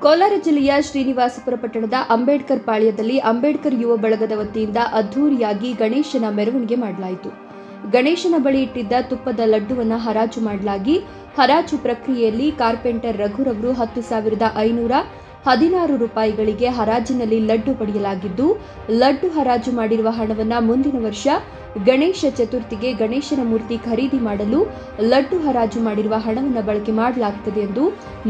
ಕೋಲಾರ ಜಿಲ್ಲೆಯ ಶ್ರೀನಿವಾಸಪುರ ಪಟ್ಟಣದ ಅಂಬೇಡ್ಕರ್ ಪಾಳ್ಯದಲ್ಲಿ ಅಂಬೇಡ್ಕರ್ ಯುವ ಬಳಗದ ವತಿಯಿಂದ ಅದ್ಧೂರಿಯಾಗಿ ಗಣೇಶನ ಮೆರವಣಿಗೆ ಮಾಡಲಾಯಿತು. ಗಣೇಶನ ಬಳಿ ಇಟ್ಟಿದ್ದ ತುಪ್ಪದ ಲಡ್ಡುವನ್ನು ಹರಾಜು ಮಾಡಲಾಗಿ ಹರಾಜು ಪ್ರಕ್ರಿಯೆಯಲ್ಲಿ ಕಾರ್ಪೆಂಟರ್ ರಘುರವರು 10,516 ರೂಪಾಯಿಗಳಿಗೆ ಹರಾಜಿನಲ್ಲಿ ಲಡ್ಡು ಪಡೆಯಲಾಗಿದ್ದು, ಲಡ್ಡು ಹರಾಜು ಮಾಡಿರುವ ಹಣವನ್ನು ಮುಂದಿನ ವರ್ಷ ಗಣೇಶ ಚತುರ್ಥಿಗೆ ಗಣೇಶನ ಮೂರ್ತಿ ಖರೀದಿ ಮಾಡಲು ಲಡ್ಡು ಹರಾಜು ಮಾಡಿರುವ ಹಣವನ್ನು ಬಳಕೆ ಮಾಡಲಾಗುತ್ತದೆ ಎಂದು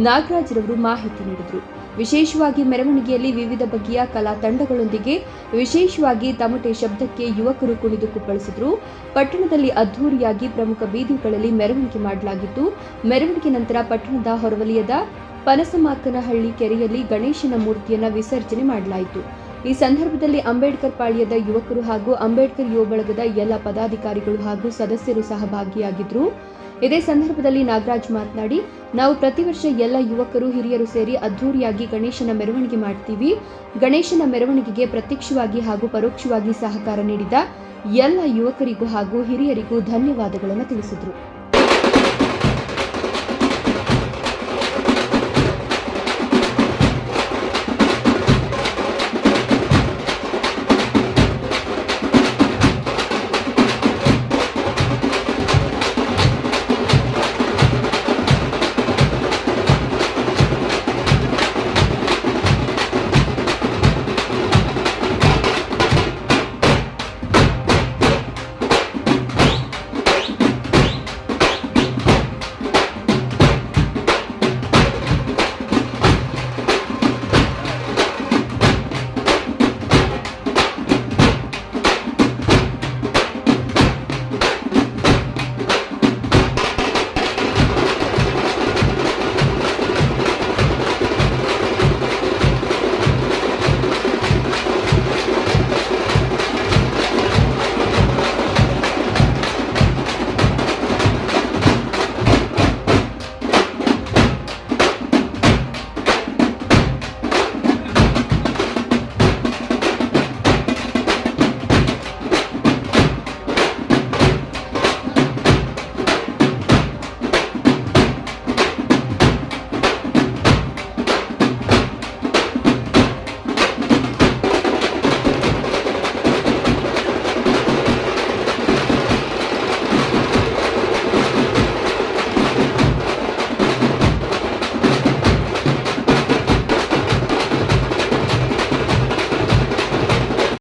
ನಾಗರಾಜ್ರವರು ಮಾಹಿತಿ ನೀಡಿದರು. ವಿಶೇಷವಾಗಿ ಮೆರವಣಿಗೆಯಲ್ಲಿ ವಿವಿಧ ಬಗೆಯ ಕಲಾ ತಂಡಗಳೊಂದಿಗೆ ವಿಶೇಷವಾಗಿ ತಮಟೆ ಶಬ್ದಕ್ಕೆ ಯುವಕರು ಕುಣಿದು ಕುಪ್ಪಳಿಸಿದರು. ಪಟ್ಟಣದಲ್ಲಿ ಅದ್ಧೂರಿಯಾಗಿ ಪ್ರಮುಖ ಬೀದಿಗಳಲ್ಲಿ ಮೆರವಣಿಗೆ ಮಾಡಲಾಗಿದ್ದು, ಮೆರವಣಿಗೆ ನಂತರ ಪಟ್ಟಣದ ಹೊರವಲಯದ ಪನಸಮಾಕನಹಳ್ಳಿ ಕೆರೆಯಲ್ಲಿ ಗಣೇಶನ ಮೂರ್ತಿಯನ್ನು ವಿಸರ್ಜನೆ ಮಾಡಲಾಯಿತು. ಈ ಸಂದರ್ಭದಲ್ಲಿ ಅಂಬೇಡ್ಕರ್ ಪಾಳ್ಯದ ಯುವಕರು ಹಾಗೂ ಅಂಬೇಡ್ಕರ್ ಯುವ ಬಳಗದ ಎಲ್ಲ ಪದಾಧಿಕಾರಿಗಳು ಹಾಗೂ ಸದಸ್ಯರು ಸಹ ಭಾಗಿಯಾಗಿದ್ದರು. ಇದೇ ಸಂದರ್ಭದಲ್ಲಿ ನಾಗರಾಜ್ ಮಾತನಾಡಿ, ನಾವು ಪ್ರತಿ ವರ್ಷ ಎಲ್ಲ ಯುವಕರು ಹಿರಿಯರು ಸೇರಿ ಅದ್ಧೂರಿಯಾಗಿ ಗಣೇಶನ ಮೆರವಣಿಗೆ ಮಾಡ್ತೀವಿ. ಗಣೇಶನ ಮೆರವಣಿಗೆಗೆ ಪ್ರತ್ಯಕ್ಷವಾಗಿ ಹಾಗೂ ಪರೋಕ್ಷವಾಗಿ ಸಹಕಾರ ನೀಡಿದ ಎಲ್ಲ ಯುವಕರಿಗೂ ಹಾಗೂ ಹಿರಿಯರಿಗೂ ಧನ್ಯವಾದಗಳನ್ನು ತಿಳಿಸಿದರು.